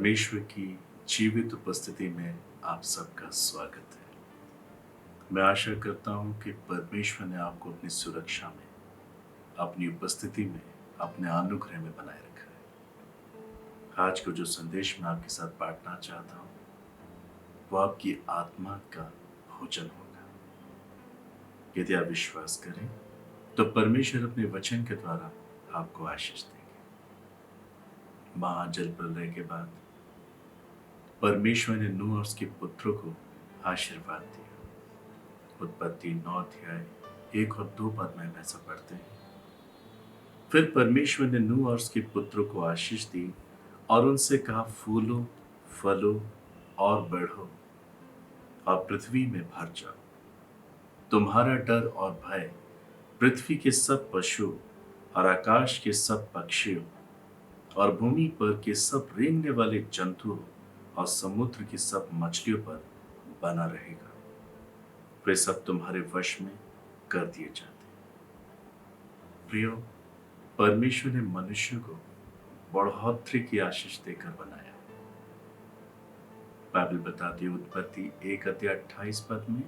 परमेश्वर की जीवित उपस्थिति में आप सबका स्वागत है। मैं आशा करता हूँ कि परमेश्वर ने आपको अपनी सुरक्षा में, अपनी उपस्थिति में, अपने अनुग्रह में बनाए रखा है। आज को जो संदेश मैं आपके साथ बांटना चाहता हूँ, वो आपकी आत्मा का भोजन होगा। यदि आप विश्वास करें, तो परमेश्वर अपने वचन के द्वारा आपको आशीष देंगे। महाजल प्रलय के बाद परमेश्वर ने नूह और उसके पुत्रों को आशीर्वाद दिया। उत्पत्ति 9 अध्याय 1 और 2 पद में ऐसा पढ़ते हैं। फिर परमेश्वर ने नूह और उसके पुत्रों को आशीष दी और उनसे कहा, फूलो, फलो और बढ़ो और पृथ्वी में भर जाओ। तुम्हारा डर और भय पृथ्वी के सब पशु और आकाश के सब पक्षियों और भूमि पर के सब रेंगने वाले जंतुओं और समुद्र की सब मछलियों पर बना रहेगा। वे सब तुम्हारे वश में कर दिए जाते। प्रियो, परमेश्वर ने मनुष्य को बढ़ोतरी की आशीष देकर बनाया। बाइबल बताती है उत्पत्ति 1 अध्याय 28 पद में,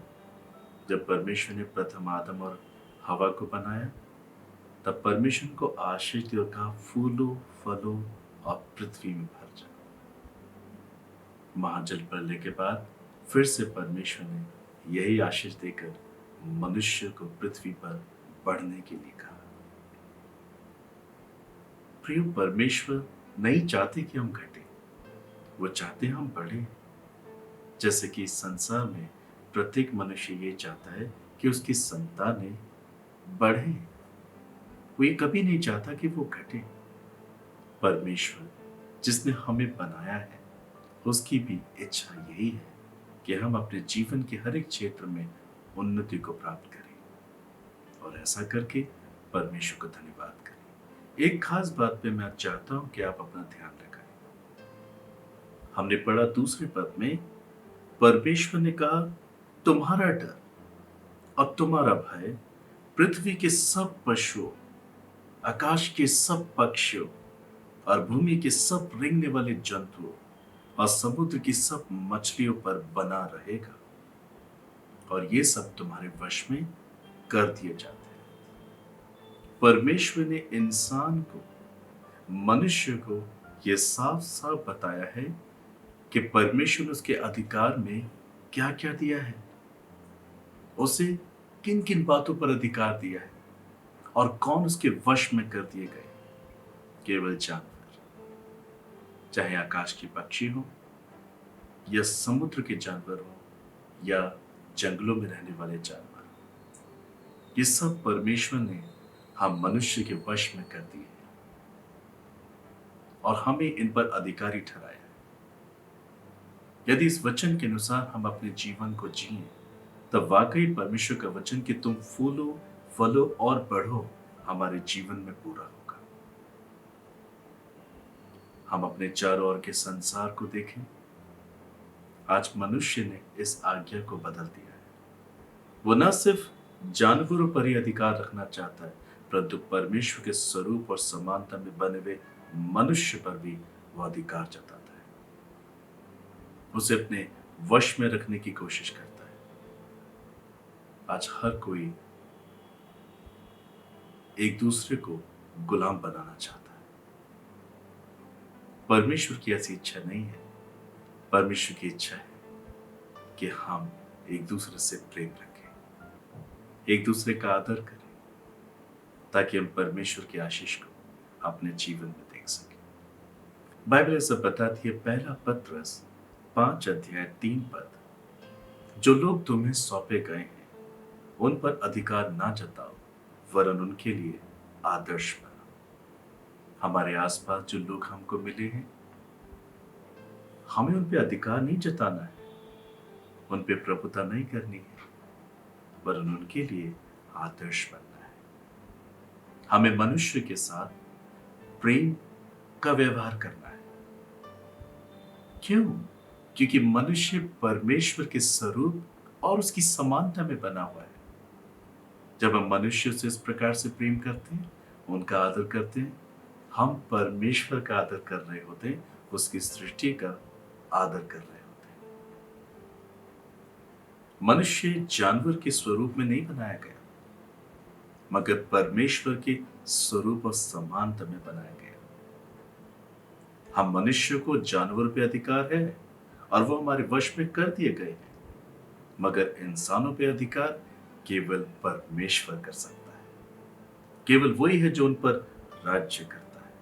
जब परमेश्वर ने प्रथम आदम और हवा को बनाया, तब परमेश्वर को आशीष दी और कहा, फूलो, फलो और पृथ्वी में भर जाओ। महाजल प्रलय के बाद फिर से परमेश्वर ने यही आशीष देकर मनुष्य को पृथ्वी पर बढ़ने के लिए कहा। प्रिय, परमेश्वर नहीं चाहते कि हम घटे, वो चाहते हम बढ़े। जैसे कि इस संसार में प्रत्येक मनुष्य ये चाहता है कि उसकी संतानें बढ़े। वो ये कभी नहीं चाहता कि वो घटे। परमेश्वर जिसने हमें बनाया है, उसकी भी इच्छा यही है कि हम अपने जीवन के हर एक क्षेत्र में उन्नति को प्राप्त करें और ऐसा करके परमेश्वर को धन्यवाद करें। एक खास बात पे मैं चाहता हूं कि आप अपना ध्यान रखें। हमने पढ़ा दूसरे पद में, परमेश्वर ने कहा, तुम्हारा डर और तुम्हारा भय पृथ्वी के सब पशुओं, आकाश के सब पक्षियों और भूमि के सब रेंगने वाले जंतुओं और समुद्र की सब मछलियों पर बना रहेगा और ये सब तुम्हारे वश में कर दिए जाते हैं। परमेश्वर ने इंसान को, मनुष्य को यह साफ साफ बताया है कि परमेश्वर ने उसके अधिकार में क्या क्या दिया है, उसे किन किन बातों पर अधिकार दिया है और कौन उसके वश में कर दिए गए। केवल जानवर, चाहे आकाश के पक्षी हो या समुद्र के जानवर हो या जंगलों में रहने वाले जानवर, ये सब परमेश्वर ने हम मनुष्य के वश में कर दिए और हमें इन पर अधिकारी ठहराया। यदि इस वचन के अनुसार हम अपने जीवन को जिए, तब वाकई परमेश्वर का वचन कि तुम फूलो, फलो और बढ़ो हमारे जीवन में पूरा होगा। हम अपने चारों ओर के संसार को देखें। आज मनुष्य ने इस आज्ञा को बदल दिया है। वो न सिर्फ जानवरों पर ही अधिकार रखना चाहता है, परंतु परमेश्वर के स्वरूप और समानता में बने हुए मनुष्य पर भी वो अधिकार जताता है। उसे अपने वश में रखने की कोशिश करता है। आज हर कोई एक दूसरे को गुलाम बनाना चाहता है। परमेश्वर की ऐसी इच्छा नहीं है। परमेश्वर की इच्छा है कि हम एक दूसरे से प्रेम रखें, एक दूसरे का आदर करें, ताकि हम परमेश्वर की आशीष को अपने जीवन में देख सकें। बाइबल ऐसा बताती है, पहला पत्रस 5 अध्याय 3 पद, जो लोग तुम्हें सौंपे गए हैं उन पर अधिकार ना जताओ, वरन उनके लिए आदर्श बनो। हमारे आसपास जो लोग हमको मिले हैं, हमें उन पे अधिकार नहीं जताना है, उन पे प्रभुता नहीं करनी है, वरन उनके लिए आदर्श बनना है। हमें मनुष्य के साथ प्रेम का व्यवहार करना है। क्यों? क्योंकि मनुष्य परमेश्वर के स्वरूप और उसकी समानता में बना हुआ है। जब हम मनुष्य से इस प्रकार से प्रेम करते हैं, उनका आदर करते हैं, हम परमेश्वर का आदर कर रहे होते हैं उसकी सृष्टि का आदर कर रहे होते हैं। मनुष्य जानवर के स्वरूप में नहीं बनाया गया, मगर परमेश्वर के स्वरूप और समानता में बनाया गया। हम मनुष्य को जानवर पे अधिकार है और वो हमारे वश में कर दिए गए हैं, मगर इंसानों पे अधिकार केवल परमेश्वर कर सकता है। केवल वही है जो उन पर राज्य करता है।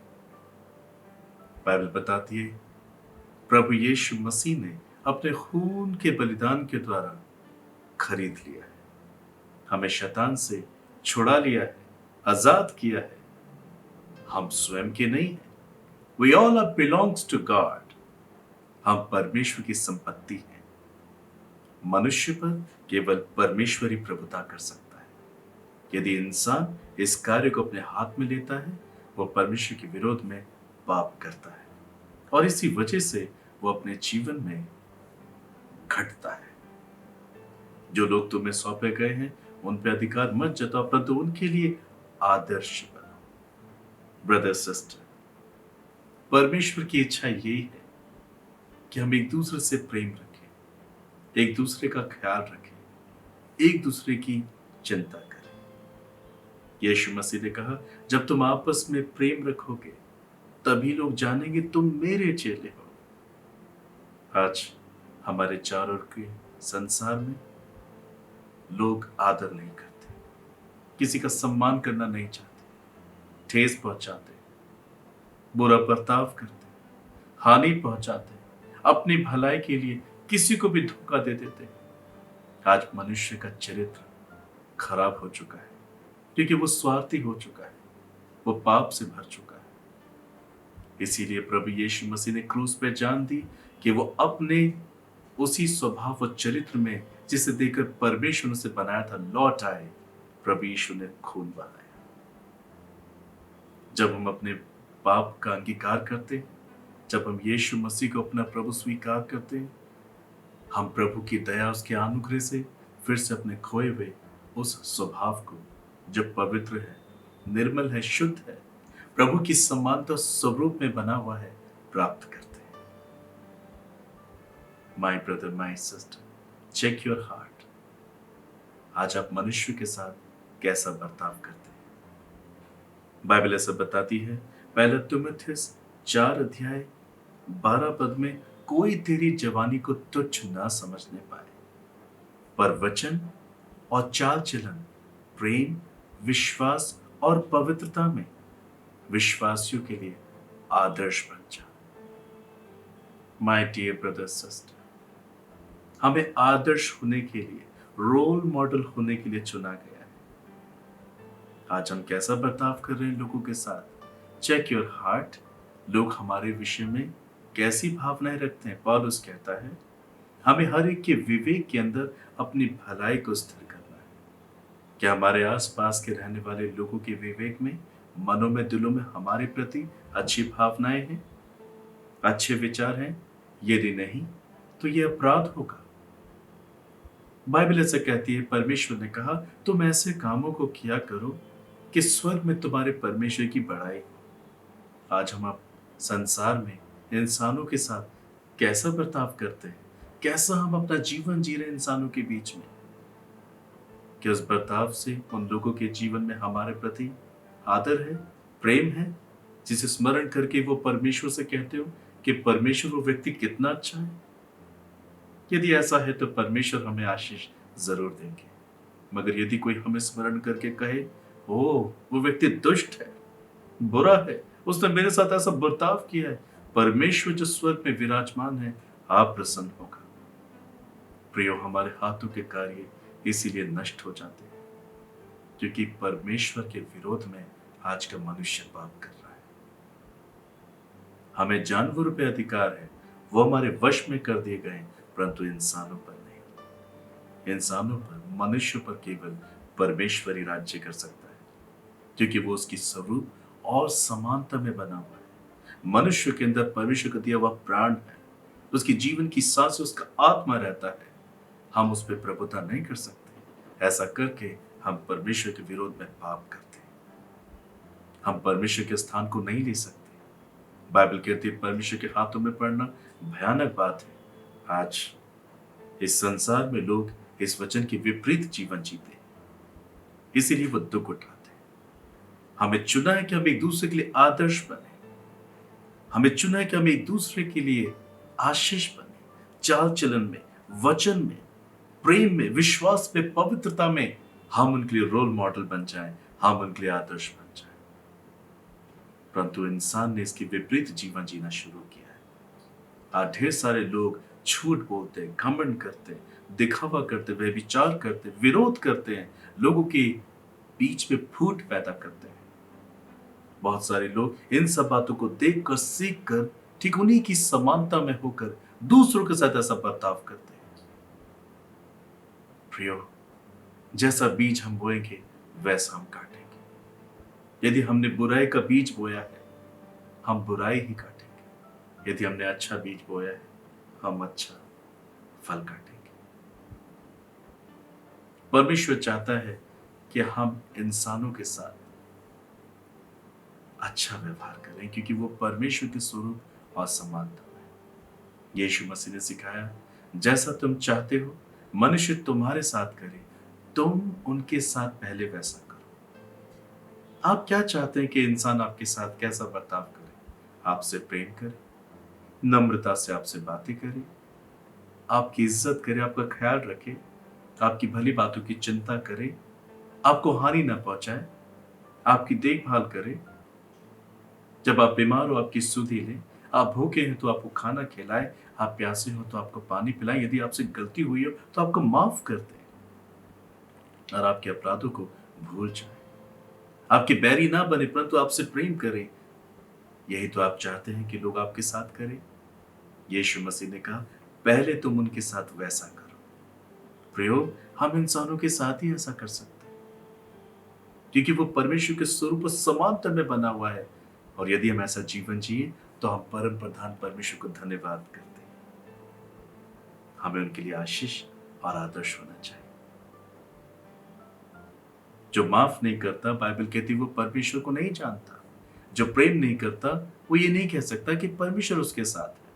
बाइबल बताती है प्रभु यीशु मसीह ने अपने खून के बलिदान के द्वारा खरीद लिया है, हमें शैतान से छुड़ा लिया है, आजाद किया है। हम स्वयं के नहीं हैं। We all are belongs to God. हम परमेश्वर की संपत्ति हैं। मनुष्य पर केवल परमेश्वर ही प्रभुता कर सकता है। यदि इंसान इस कार्य को अपने हाथ में लेता है, वो परमेश्वर के विरोध में पाप करता है और इसी वजह से वो अपने जीवन में घटता है। जो लोग तुम्हें सौंपे गए हैं उन पे अधिकार मत जताओ, परंतु उनके लिए आदर्श बनो। ब्रदर सिस्टर, परमेश्वर की इच्छा यही है कि हम एक दूसरे से प्रेम रखें, एक दूसरे का ख्याल रखें, एक दूसरे की चिंता करें। यीशु मसीह ने कहा, जब तुम आपस में प्रेम रखोगे तभी लोग जानेंगे तुम मेरे चेले हो। आज हमारे चारों के संसार में लोग आदर नहीं करते, किसी का सम्मान करना नहीं चाहते, ठेस पहुंचाते, बुरा बर्ताव करते, हानि पहुंचाते, अपनी भलाई के लिए किसी को भी धोखा दे देते। आज मनुष्य का चरित्र खराब हो चुका है क्योंकि वो स्वार्थी हो चुका है, वो पाप से भर चुका है। इसीलिए प्रभु यीशु मसीह ने क्रूस पे जान दी कि वो अपने उसी स्वभाव व चरित्र में जिसे देखकर परमेश्वर ने बनाया था लौट आए। प्रभु यीशु ने खून बहाया। जब हम अपने पाप का अंगीकार करते, जब हम यीशु मसीह को अपना प्रभु स्वीकार करते, हम प्रभु की दया उसके अनुग्रह से फिर से अपने खोए हुए उस स्वभाव को जो पवित्र है, निर्मल है, शुद्ध है, प्रभु की समानता स्वरूप में बना हुआ है, प्राप्त करते हैं। My brother, my sister, check your heart. आज आप मनुष्य के साथ कैसा बर्ताव करते हैं? बाइबल ऐसा बताती है, पहला तीमुथियुस 4:12 में, कोई तेरी जवानी को तुच्छ ना समझने पाए, पर वचन और चाल चलन, प्रेम, विश्वास और पवित्रता में विश्वासियों के लिए आदर्श बन जा। माय डियर ब्रदर सिस्टर, हमें आदर्श होने के लिए, रोल मॉडल होने के लिए चुना गया है। आज हम कैसा बर्ताव कर रहे हैं लोगों के साथ? Check your heart. लोग हमारे विषय में कैसी भावनाएं रखते हैं? पौलुस कहता है, हमें हर एक के विवेक के अंदर अपनी भलाई को स्थिर करना है। क्या हमारे आसपास के रहने वाले लोगों के विवेक में, मनों में, दिलों में हमारे प्रति अच्छी भावनाएं हैं, अच्छे विचार हैं? यदि नहीं तो यह अपराध होगा। बाइबल ऐसा कहती है, परमेश्वर ने कहा, तुम ऐसे कामों को किया करो कि स्वर्ग में तुम्हारे परमेश्वर की बड़ाई हो। आज हम आप संसार में इंसानों के साथ कैसा बर्ताव करते हैं? कैसा हम अपना जीवन जी रहे हैं इंसानों के बीच में? क्या उस बर्ताव से उन लोगों के जीवन में हमारे प्रति आदर है, प्रेम है, जिसे स्मरण करके वो परमेश्वर से कहते हो कि परमेश्वर वो व्यक्ति कितना अच्छा है? यदि ऐसा है तो परमेश्वर हमें आशीष जरूर देंगे। मगर यदि कोई हमें स्मरण करके कहे, ओ वो व्यक्ति दुष्ट है, बुरा है, उसने मेरे साथ ऐसा बर्ताव किया है, परमेश्वर जो स्वर्ग में विराजमान है, आप प्रसन्न होगा। प्रियो, हमारे हाथों के कार्य इसीलिए नष्ट हो जाते हैं क्योंकि परमेश्वर के विरोध में आज का मनुष्य पाप कर रहा है। हमें जानवरों पे अधिकार है, वो हमारे वश में कर दिए गए, परंतु इंसानों पर नहीं। इंसानों पर, मनुष्य पर केवल परमेश्वर ही राज्य कर सकता है क्योंकि वो उसकी स्वरूप और समानता में बना हुआ है। मनुष्य के अंदर परमेश्वर का दिया हुआ प्राण है, उसकी जीवन की सांस, उसका आत्मा रहता है। हम उस पर प्रभुता नहीं कर सकते। ऐसा करके हम परमेश्वर के विरोध में पाप करते हैं। हम परमेश्वर के स्थान को नहीं ले सकते। बाइबल कहती है परमेश्वर के हाथों में पड़ना भयानक बात है। आज इस संसार में लोग इस वचन के विपरीत जीवन जीते हैं, इसीलिए वो दुख उठाते हैं। हमें चुना है कि हम एक दूसरे के लिए आदर्श बने, हमें चुना है कि हम एक दूसरे के लिए आशीष बने, चाल चलन में, वचन में, प्रेम में, विश्वास में, पवित्रता में हम उनके लिए रोल मॉडल बन जाएं, हम उनके लिए आदर्श बन जाएं। परंतु इंसान ने इसके विपरीत जीवन जीना शुरू किया है। आज ढेर सारे लोग झूठ बोलते हैं, घमंड करते हैं, दिखावा करते हैं, व्यभिचार करते हैं, विरोध करते हैं, लोगों के बीच में फूट पैदा करते हैं। बहुत सारे लोग इन सब बातों को देखकर, सीखकर, ठीक उन्हीं की समानता में होकर दूसरों के साथ ऐसा बर्ताव करते हैं। प्रियो, जैसा बीज हम बोएंगे वैसा हम काटेंगे। यदि हमने बुराई का बीज बोया है, हम बुराई ही काटेंगे। यदि हमने अच्छा बीज बोया है, हम अच्छा फल काटेंगे। परमेश्वर चाहता है कि हम इंसानों के साथ अच्छा व्यवहार करें, क्योंकि वो परमेश्वर के स्वरूप और समानता में। यीशु मसीह ने सिखाया, जैसा तुम चाहते हो मनुष्य तुम्हारे साथ करे, तुम उनके साथ पहले वैसा करो। आप क्या चाहते हैं कि इंसान आपके साथ कैसा बर्ताव करे? आपसे प्रेम करे, नम्रता से आपसे बातें करे, आपकी इज्जत करे, आपका ख्याल रखे, आपकी भली बातों की चिंता करे, आपको हानि न पहुंचाए, आपकी देखभाल करे। जब आप बीमार हो आपकी सुधि ले, आप भूखे हैं तो आपको खाना खिलाए, आप प्यासे हो तो आपको पानी पिलाए, यदि आपसे गलती हुई हो तो आपको माफ कर दे और आपके अपराधों को भूल जाए। आपके बैरी ना बने परंतु आपसे प्रेम करें। यही तो आप चाहते हैं कि लोग आपके साथ करें। यीशु मसीह ने कहा, पहले तुम उनके साथ वैसा करो। प्रयोग हम इंसानों के साथ ही ऐसा कर सकते हैं, क्योंकि वो परमेश्वर के स्वरूप और समानता में बना हुआ है। और यदि हम ऐसा जीवन जिए तो हम परम प्रधान परमेश्वर को धन्यवाद करते हैं। हमें उनके लिए आशीष और आदर्श होना चाहिए। जो माफ नहीं करता, बाइबल कहती है वो परमेश्वर को नहीं जानता। जो प्रेम नहीं करता वो ये नहीं कह सकता कि परमेश्वर उसके साथ है।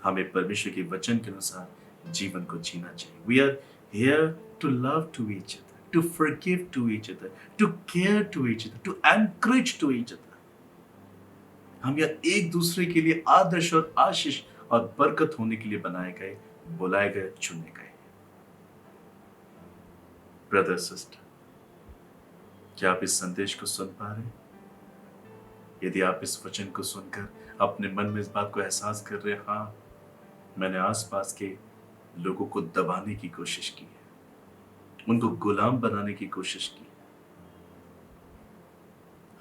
हमें परमेश्वर के वचन के अनुसार जीवन को जीना चाहिए। We are here to love to each other, to forgive to each other, to care to each other, to encourage to each other. हम यह एक दूसरे के लिए आदर्श और आशीष और बरकत होने के लिए बनाए गए, बुलाए गए, चुने गए। ब्रदर सिस्टर, क्या आप इस संदेश को सुन पा रहे हैं? यदि आप इस वचन को सुनकर अपने मन में इस बात को एहसास कर रहे हैं, हाँ, मैंने आसपास के लोगों को दबाने की कोशिश की है, उनको गुलाम बनाने की कोशिश की,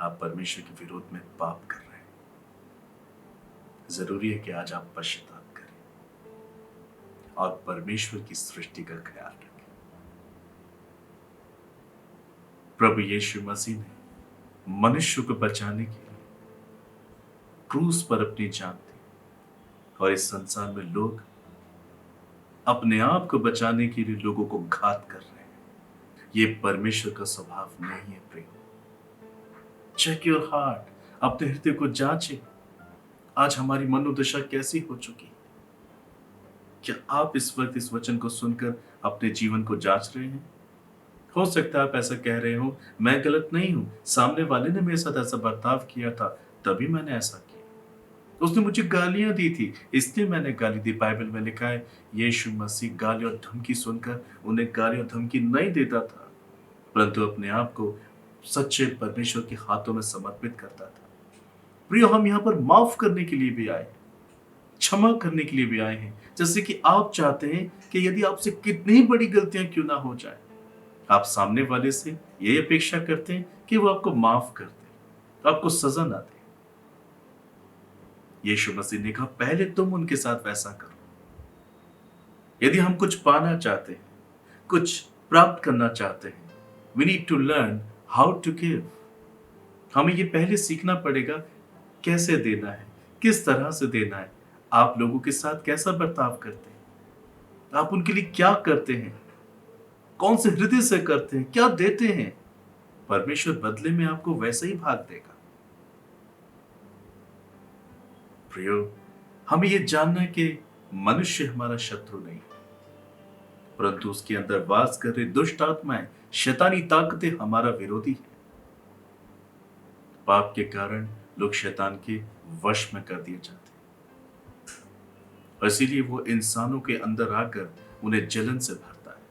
आप परमेश्वर के विरोध में पाप कर रहे हैं। जरूरी है कि आज आप पश्चाताप करें और परमेश्वर की सृष्टि का ख्याल रखें। प्रभु यीशु मसीह ने मनुष्य को बचाने के लिए क्रूस पर अपनी जान दी, और इस संसार में लोग अपने आप को बचाने के लिए लोगों को घात कर रहे हैं। ये परमेश्वर का स्वभाव नहीं है। प्रेम, चेक योर हार्ट, अपने हृदय को जांचें। आज हमारी मनोदशा कैसी हो चुकी है? क्या आप इस वक्त इस वचन को सुनकर अपने जीवन को जांच रहे हैं? हो सकता है आप ऐसा कह रहे हो, मैं गलत नहीं हूं, सामने वाले ने मेरे साथ ऐसा बर्ताव किया था तभी मैंने ऐसा किया, उसने मुझे गालियां दी थी इसलिए मैंने गाली दी। बाइबल में लिखा है यीशु मसीह गाली और धमकी सुनकर उन्हें गाली और धमकी नहीं देता था, परंतु अपने आप को सच्चे परमेश्वर के हाथों में समर्पित करता था। प्रियो, हम यहाँ पर माफ करने के लिए भी आए, क्षमा करने के लिए भी आए हैं। जैसे कि आप चाहते हैं कि यदि आपसे कितनी बड़ी गलतियां क्यों ना हो जाए, आप सामने वाले से ये अपेक्षा करते हैं कि वो आपको माफ कर दे, आपको सजा ना दे। यीशु मसीह ने कहा, पहले तुम उनके साथ वैसा करो। यदि हम कुछ पाना चाहते हैं, कुछ प्राप्त करना चाहते हैं, we need to learn how to give. हमें ये पहले सीखना पड़ेगा कैसे देना है, किस तरह से देना है, आप लोगों के साथ कैसा बर्ताव करते हैं, आप उनके लिए क्या करते हैं, कौन से हृदय से करते हैं, क्या देते हैं। परमेश्वर बदले में आपको वैसा ही भाग देगा। प्रियो, हमें यह जानना है कि मनुष्य हमारा शत्रु नहीं, परंतु उसके अंदर वास कर रही दुष्ट आत्माएं, शैतानी ताकतें हमारा विरोधी है। पाप के कारण लोग शैतान के वश में कर दिए जाते हैं और इसीलिए वो इंसानों के अंदर आकर उन्हें जलन से भरता है।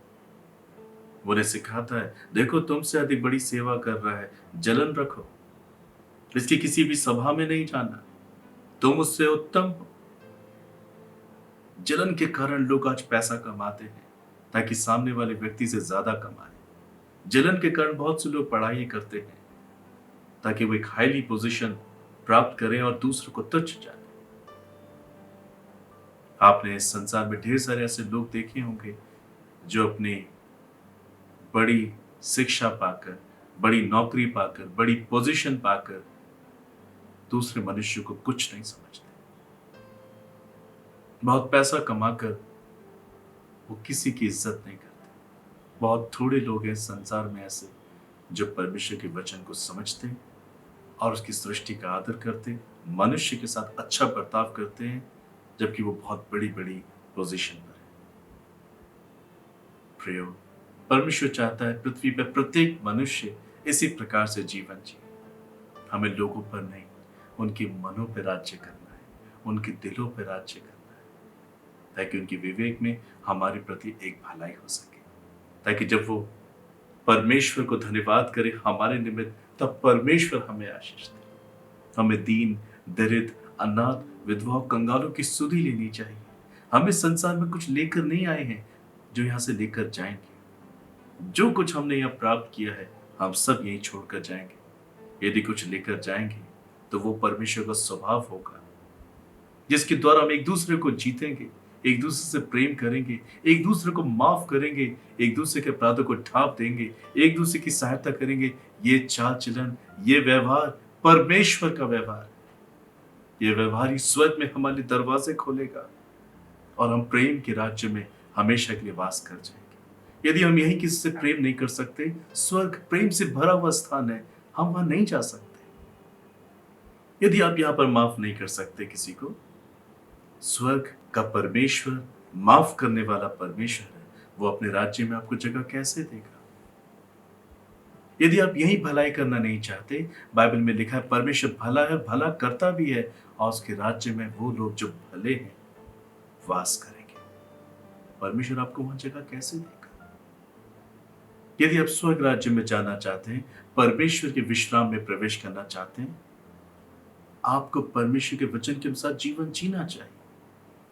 वो उन्हें सिखाता है, देखो तुमसे अधिक बड़ी सेवा कर रहा है, जलन रखो, इसकी किसी भी सभा में नहीं जाना, तुम उससे उत्तम हो। जलन के कारण लोग आज पैसा कमाते हैं ताकि सामने वाले व्यक्ति से ज्यादा कमाए। जलन के कारण बहुत से लोग पढ़ाई करते हैं ताकि वो एक हाईली पोजीशन प्राप्त करें और दूसरों को तुच्छ जाने। आपने इस संसार में ढेर सारे ऐसे लोग देखे होंगे जो अपनी बड़ी शिक्षा पाकर, बड़ी नौकरी पाकर, बड़ी पोजीशन पाकर दूसरे मनुष्य को कुछ नहीं समझते। बहुत पैसा कमाकर वो किसी की इज्जत नहीं करते। बहुत थोड़े लोग हैं संसार में ऐसे जो परमेश्वर के वचन को समझते हैं और उसकी सृष्टि का आदर करते हैं, मनुष्य के साथ अच्छा बर्ताव करते हैं, जबकि वो बहुत बड़ी बड़ी पोजीशन पर है। प्रियो, परमेश्वर चाहता है पृथ्वी पर प्रत्येक मनुष्य इसी प्रकार से जीवन जिए। हमें लोगों पर नहीं, उनके मनों पर राज्य करना है, उनके दिलों पर राज्य करना है, ताकि उनके विवेक में हमारे प्रति एक भलाई हो सके, ताकि जब वो परमेश्वर को धन्यवाद करे हमारे निमित्त, तब परमेश्वर हमें आशीष दे। हमें दीन, दरिद्र, अनाथ, विधवा, कंगालों की सुधि लेनी चाहिए। हमें संसार में कुछ लेकर नहीं आए हैं जो यहां से लेकर जाएंगे। जो कुछ हमने यहां प्राप्त किया है हम सब यहीं छोड़कर जाएंगे। यदि कुछ लेकर जाएंगे तो वो परमेश्वर का स्वभाव होगा, जिसके द्वारा हम एक दूसरे को जीतेंगे, एक दूसरे से प्रेम करेंगे, एक दूसरे को माफ करेंगे, एक दूसरे के अपराधों को ढांप देंगे, एक दूसरे की सहायता करेंगे। ये चाल चलन, ये व्यवहार परमेश्वर का व्यवहार, ये व्यवहार ही स्वर्ग में हमारे दरवाजे खोलेगा और हम प्रेम के राज्य में हमेशा के लिए वास कर जाएंगे। यदि हम यही किसी से प्रेम नहीं कर सकते, स्वर्ग प्रेम से भरा हुआ स्थान है, हम वहां नहीं जा सकते। यदि आप यहां पर माफ नहीं कर सकते किसी को, स्वर्ग का परमेश्वर माफ करने वाला परमेश्वर है, वो अपने राज्य में आपको जगह कैसे देगा? यदि आप यही भलाई करना नहीं चाहते, बाइबल में लिखा है परमेश्वर भला है, भला करता भी है और उसके राज्य में वो लोग जो भले हैं वास करेंगे। परमेश्वर आपको वहां जगह कैसे देगा? यदि आप स्वर्ग राज्य में जाना चाहते हैं, परमेश्वर के विश्राम में प्रवेश करना चाहते हैं, आपको परमेश्वर के वचन के अनुसार जीवन जीना चाहिए।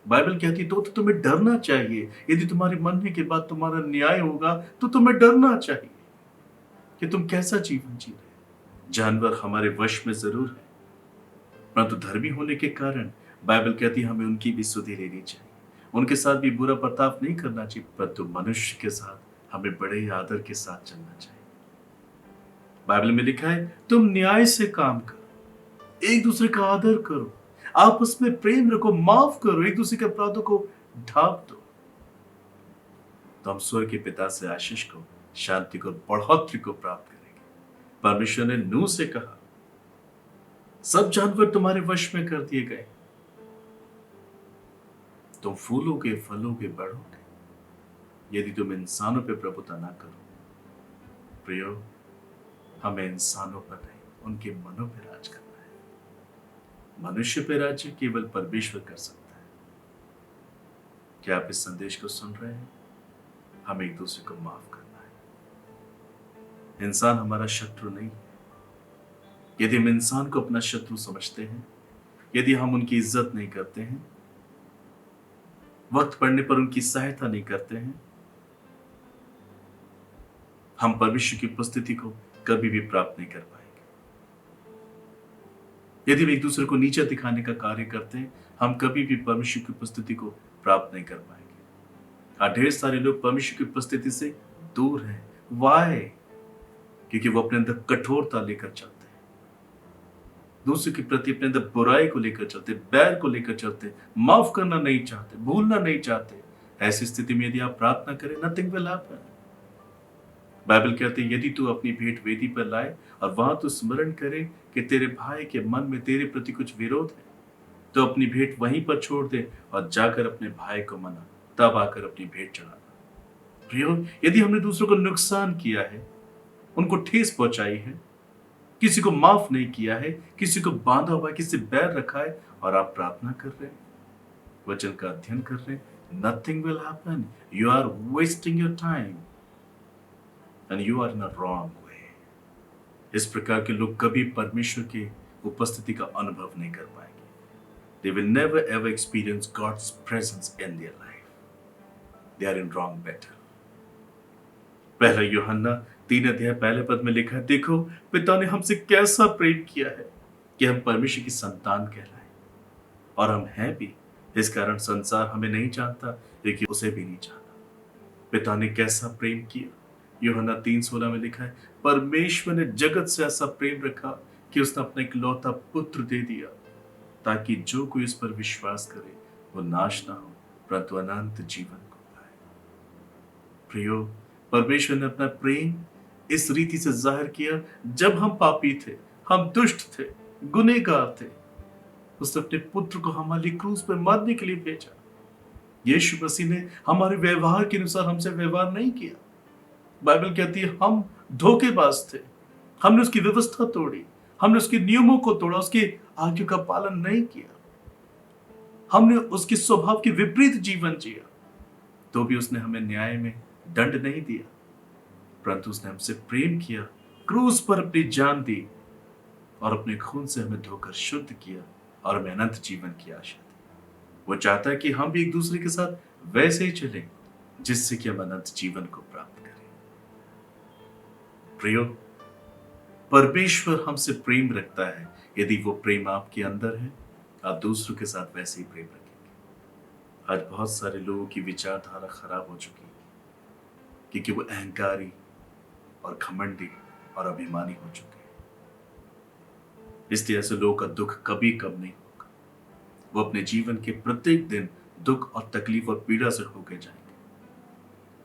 बाइबल कहती है तो तुम्हें डरना चाहिए। यदि तुम्हारे मरने के बाद तुम्हारा न्याय होगा तो तुम्हें डरना चाहिए कि तुम कैसा जीवन जी रहे। जानवर हमारे वश में जरूर है, परंतु धर्मी होने के कारण बाइबल कहती है हमें उनकी भी सुधि लेनी चाहिए, उनके साथ भी बुरा बर्ताव नहीं करना चाहिए, परंतु मनुष्य के साथ हमें बड़े आदर के साथ चलना चाहिए। बाइबल में लिखा है तुम न्याय से काम करो, एक दूसरे का आदर करो, आपस में प्रेम रखो, माफ करो, एक दूसरे के अपराधों को ढांप दो, तो हम स्वर्ग के पिता से आशीष को, शांति को, बढ़ोतरी को प्राप्त करेंगे। परमेश्वर ने नूह से कहा सब जानवर तुम्हारे वश में कर दिए गए, तुम फूलोगे, फलोगे, बढ़ोगे, यदि तुम इंसानों पर प्रभुता ना करो। प्रियो, हमें इंसानों पर नहीं, उनके मनों पर राज करना है। मनुष्य पर राज्य केवल परमेश्वर कर सकता है। क्या आप इस संदेश को सुन रहे हैं? हमें एक दूसरे को माफ करना है। इंसान हमारा शत्रु नहीं है। यदि हम इंसान को अपना शत्रु समझते हैं, यदि हम उनकी इज्जत नहीं करते हैं, वक्त पड़ने पर उनकी सहायता नहीं करते हैं, हम परमेश्वर की उपस्थिति को कभी भी प्राप्त नहीं कर पाएंगे। यदि हम एक दूसरे को नीचा दिखाने का कार्य करते हैं, हम कभी भी परमेश्वर की उपस्थिति को प्राप्त नहीं कर पाएंगे। ढेर सारे लोग परमेश्वर की उपस्थिति से दूर हैं। वाय? क्योंकि वो अपने अंदर कठोरता लेकर चलते हैं, दूसरे के प्रति अपने अंदर बुराई को लेकर चलते, बैर को लेकर चलते, माफ करना नहीं चाहते, भूलना नहीं चाहते। ऐसी स्थिति में यदि आप प्रार्थना करें, नथिंग विल हैपन। बाइबल कहते हैं यदि तू अपनी भेंट वेदी पर लाए और वहां तू स्मरण करे कि तेरे भाई के मन में तेरे प्रति कुछ विरोध है, तो अपनी भेंट वहीं पर छोड़ दे और जाकर अपने भाई को मना, तब आकर अपनी भेंट चढ़ाना। प्रियो, यदि हमने दूसरों को नुकसान किया है, उनको ठेस पहुंचाई है, किसी को माफ नहीं किया है, किसी को बांधा हुआ है, किसी से बैर रखा है और आप प्रार्थना कर रहे हैं, वचन का अध्ययन कर रहे हैं, nothing will happen. You are wasting your time and you are in a wrong way. इस प्रकार के लोग कभी परमेश्वर की उपस्थिति का अनुभव नहीं कर पाएंगे। They will never ever experience God's presence in their life. They are in wrong battle. पहला यूहन्ना 3 अध्याय पहले पद में लिखा है, देखो पिता ने हमसे कैसा प्रेम किया है कि हम परमेश्वर की संतान कहलाएं, और हम हैं भी। इस कारण संसार हमें नहीं जानता, लेकिन उसे भी नहीं जाना। पिता ने कैसा प्रेम किया, यूहन्ना 3:16 में लिखा है, परमेश्वर ने जगत से ऐसा प्रेम रखा कि उसने अपना इकलौता पुत्र दे दिया, ताकि जो कोई इस पर विश्वास करे वो नाश ना हो, परंतु अनंत जीवन को पाए। प्रियो, परमेश्वर ने अपना प्रेम इस रीति से जाहिर किया, जब हम पापी थे, हम दुष्ट थे, गुनहगार थे, उसने अपने पुत्र को हमारे लिए क्रूस पर मरने के लिए भेजा। यीशु मसीह ने हमारे व्यवहार के अनुसार हमसे व्यवहार नहीं किया। बाइबल कहती है हम धोखेबाज थे, हमने उसकी व्यवस्था तोड़ी, हमने उसके नियमों को तोड़ा, उसकी आज्ञा का पालन नहीं किया, हमने उसके स्वभाव के विपरीत जीवन जिया, तो भी उसने हमें न्याय में दंड नहीं दिया, परंतु उसने हमसे प्रेम किया, क्रूस पर अपनी जान दी और अपने खून से हमें धोकर शुद्ध किया और हमें अनंत जीवन की आशा दी। वो चाहता है कि हम भी एक दूसरे के साथ वैसे ही चलें, जिससे कि हम अनंत जीवन को प्राप्त करें। प्रियो, परमेश्वर हमसे प्रेम रखता है। यदि वो प्रेम आपके अंदर है, आप दूसरों के साथ वैसे ही प्रेम रखेंगे। आज बहुत सारे लोगों की विचारधारा खराब हो चुकी है, क्योंकि वो अहंकारी और घमंडी और अभिमानी हो चुके हैं। इसलिए ऐसे लोगों का दुख कभी कम नहीं होगा। वो अपने जीवन के प्रत्येक दिन दुख और तकलीफ और पीड़ा से होके जाएंगे।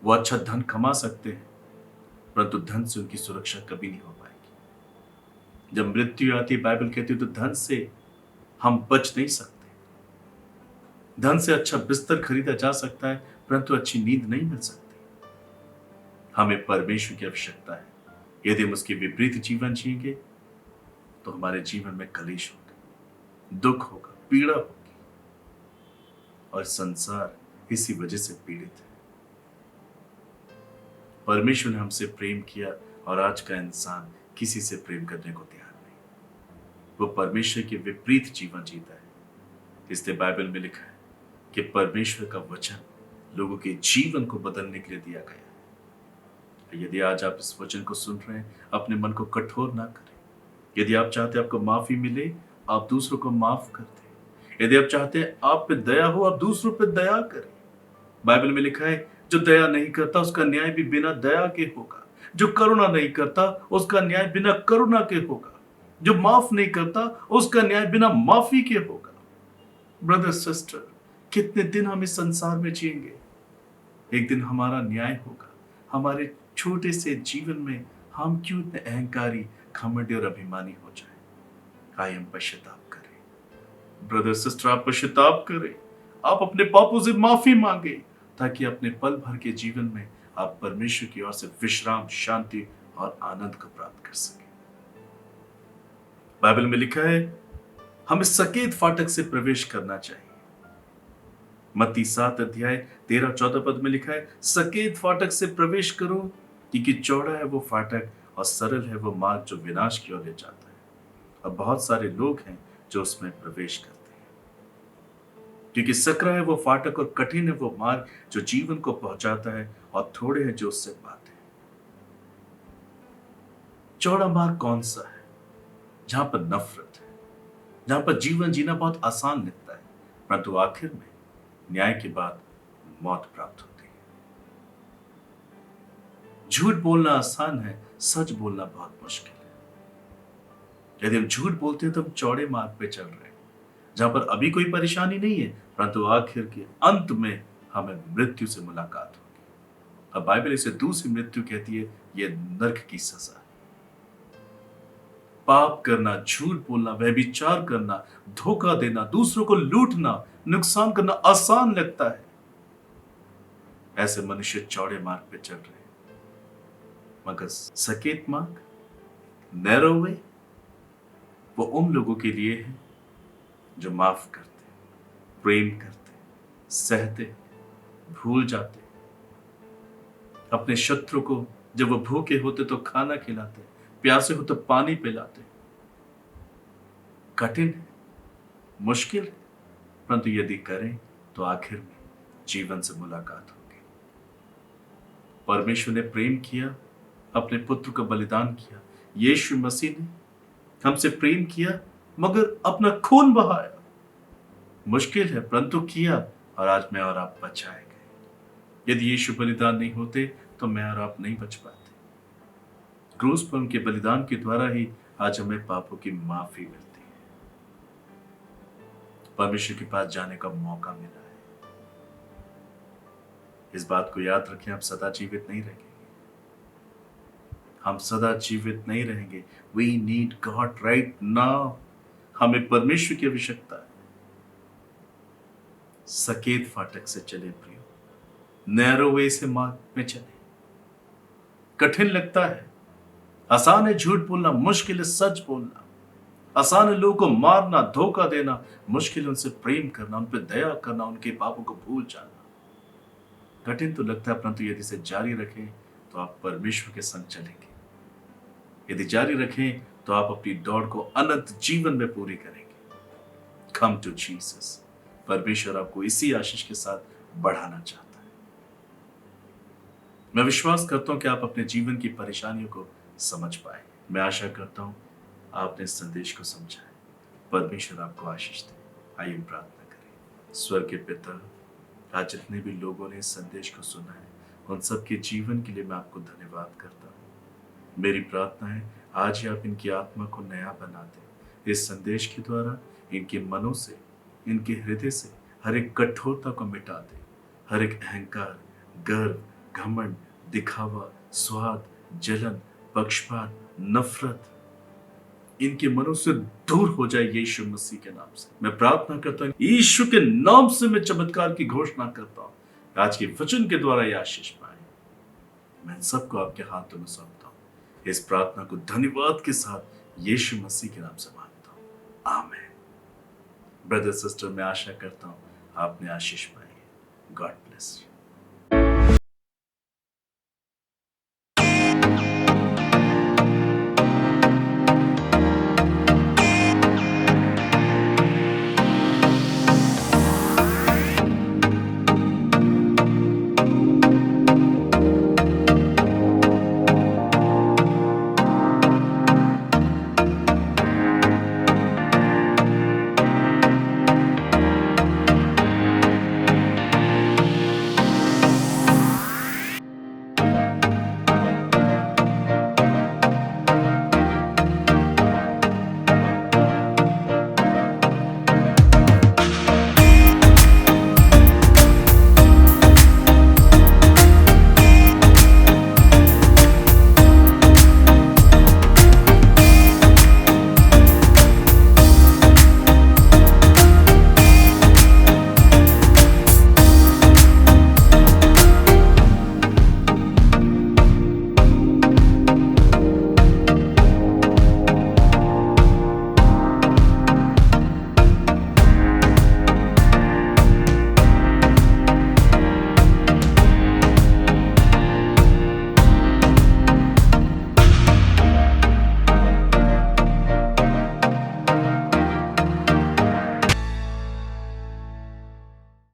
वो अच्छा धन कमा सकते हैं, परंतु धन से उनकी सुरक्षा कभी नहीं हो पाएगी। जब मृत्यु आती है, बाइबल कहती है, तो धन से हम बच नहीं सकते। धन से अच्छा बिस्तर खरीदा जा सकता है, परंतु अच्छी नींद नहीं मिल सकती। हमें परमेश्वर की आवश्यकता है। यदि हम उसके विपरीत जीवन जिएंगे, तो हमारे जीवन में कलेश होगा, दुख होगा, पीड़ा होगी, और संसार इसी वजह से पीड़ित है। परमेश्वर ने हमसे प्रेम किया, और आज का इंसान किसी से प्रेम करने को तैयार नहीं। वो परमेश्वर के विपरीत जीवन जीता है। इसलिए बाइबल में लिखा है कि परमेश्वर का वचन लोगों के जीवन को बदलने के लिए दिया गया है। यदि आज आप इस वचन को सुन रहे हैं, अपने मन को कठोर ना करें। यदि आप चाहते हैं आपको माफी मिले, आप दूसरों को माफ कर दें। यदि आप चाहते हैं आप पे दया हो, आप दूसरों पे दया करें। बाइबल में लिखा है, जो दया नहीं करता उसका न्याय भी बिना दया के होगा। जो करुणा नहीं करता उसका न्याय बिना करुणा के होगा। जो माफ नहीं करता उसका न्याय बिना माफी के होगा। ब्रदर सिस्टर, कितने दिन हम इस संसार में जिएंगे? एक दिन हमारा न्याय होगा। हमारे छोटे से जीवन में हम क्यों इतने अहंकारी, घमंडी और अभिमानी हो जाए? आइए हम पश्चाताप करें। ब्रदर सिस्टर, आप पश्चाताप करें, आप अपने पापों से माफी मांगे, ताकि अपने पल भर के जीवन में आप परमेश्वर की ओर से विश्राम, शांति और आनंद को प्राप्त कर सकें। बाइबल में लिखा है हमें सकेत फाटक से प्रवेश करना चाहिए। मत्ती 7 अध्याय 13-14 पद में लिखा है, सकेत फाटक से प्रवेश करो, क्योंकि चौड़ा है वो फाटक और सरल है वो मार्ग जो विनाश की ओर ले जाता है, और बहुत सारे लोग हैं जो उसमें प्रवेश करते हैं। क्योंकि सकरा है वो फाटक और कठिन है वो मार्ग जो जीवन को पहुंचाता है, और थोड़े हैं जो उससे पाते हैं। चौड़ा मार्ग कौन सा है? जहां पर नफरत है, जहां पर जीवन जीना बहुत आसान लगता है, परंतु आखिर में न्याय के बाद मौत प्राप्त होती है। झूठ बोलना आसान है, सच बोलना बहुत मुश्किल है। यदि हम झूठ बोलते हैं तो हम चौड़े मार्ग पे चल रहे हैं, जहां पर अभी कोई परेशानी नहीं है, परंतु आखिर के अंत में हमें मृत्यु से मुलाकात होगी। अब बाइबल इसे दूसरी मृत्यु कहती है, यह नरक की सजा है। पाप करना, झूठ बोलना, व्यभिचार करना, धोखा देना, दूसरों को लूटना, नुकसान करना आसान लगता है। ऐसे मनुष्य चौड़े मार्ग पे चल रहे हैं, मगर सकेत मार्ग, नैरो वे, वो उन लोगों के लिए है जो माफ करते, प्रेम करते, सहते, भूल जाते, अपने शत्रु को जब वो भूखे होते तो खाना खिलाते, प्यासे हो तो पानी पिलाते। कठिन है, मुश्किल है, परंतु यदि करें तो आखिर में जीवन से मुलाकात होगी। परमेश्वर ने प्रेम किया, अपने पुत्र का बलिदान किया। यीशु मसीह ने हमसे प्रेम किया, मगर अपना खून बहाया। मुश्किल है, परंतु किया, और आज मैं और आप बचाए गए। यदि यीशु बलिदान नहीं होते तो मैं और आप नहीं बच पाते। क्रूस पर उनके बलिदान के द्वारा ही आज हमें पापों की माफी मिलती है, परमेश्वर के पास जाने का मौका मिला है। इस बात को याद रखें, आप सदा जीवित नहीं रहेंगे। हम सदा जीवित नहीं रहेंगे। We need God right now. हमें परमेश्वर की आवश्यकता है। सकेत फाटक से चले प्रियो, नैरो वे से मार्ग में चले। कठिन लगता है, आसान है झूठ बोलना, मुश्किल है सच बोलना। आसान है लोगों को मारना, धोखा देना, मुश्किल है उनसे प्रेम करना, उन पर दया करना, उनके पापों को भूल जाना। कठिन तो लगता है, परंतु यदि इसे जारी रखें तो आप परमेश्वर के संग चलेंगे। यदि जारी रखें तो आप अपनी दौड़ को अनंत जीवन में पूरी करेंगे। Come to Jesus. परमेश्वर आपको इसी आशीष के साथ बढ़ाना चाहता है। मैं विश्वास करता हूं कि आप अपने जीवन की परेशानियों को समझ पाए। मैं आशा करता हूं आपने इस संदेश को समझा है। परमेश्वर आपको आशीष दे। आइए प्रार्थना करें। स्वर्ग के पिता, आज जितने भी लोगों ने इस संदेश को सुना है, उन सबके जीवन के लिए मैं आपको धन्यवाद करता हूं। मेरी प्रार्थना है आज ही आप इनकी आत्मा को नया बना दें। इस संदेश के द्वारा इनके मनों से, इनके हृदय से हर एक कठोरता को मिटा दें। हर एक अहंकार, गर्व, घमंड, दिखावा, स्वाद, जलन, पक्षपात, नफरत इनके मनों से दूर हो जाए यीशु मसीह के नाम से। मैं प्रार्थना करता हूं, यीशु के नाम से मैं चमत्कार की घोषणा करता हूं। आज के वचन के द्वारा यह आशीष पाए। मैं सबको आपके हाथों में सौंपता हूं। इस प्रार्थना को धन्यवाद के साथ यीशु मसीह के नाम से मांगता हूं, आमीन। ब्रदर सिस्टर, मैं आशा करता हूं आपने आशीष पाई। God bless you.